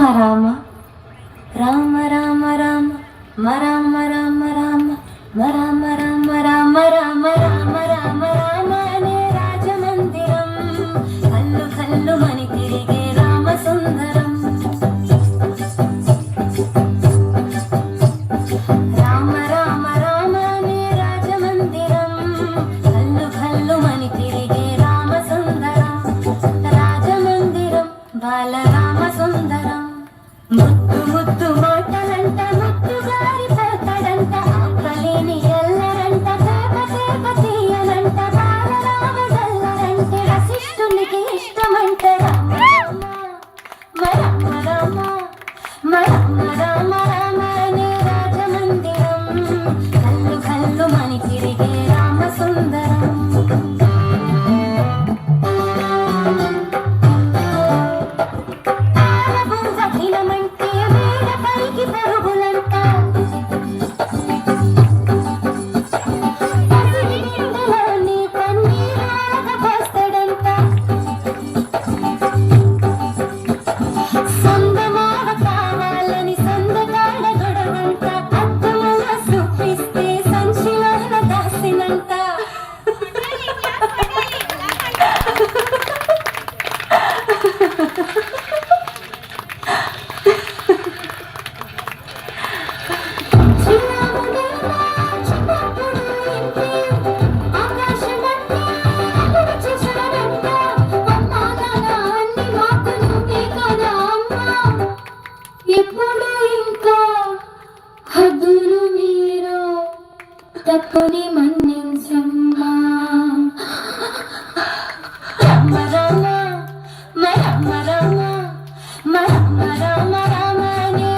రామ రామ రామ రామ రామ రామ రామ రామ రామ రామ రామ రామ రామ రామ అనే రాజమందిరం కల్లు కల్లు మని తిరిగే రామ సుందరం రామ రామ రామ అనే రాజమందిరం కల్లు కల్లు మని తిరిగే రామ సుందరం రాజమందిరం బాలరామ సుందరం ముద్దు ముద్దు మాటలంట ముద్దు గారి పడతాడంట ఆపలేని ఎల్లరంట తేప తేప తీయనంట బాలరామ గల్లరంటే వశిష్ఠునికి ఇష్టమంట రామ రామ రామ రామ రామ రామ అనే రాజమందిరం కల్లు కల్లు మని తిరిగే రామ సుందరం ఎప్పుడు ఇంకా హద్దులు మీరు తప్పుని మన్నించమ్మా రామ రామ రామ రామ రామ రామ రామ అనే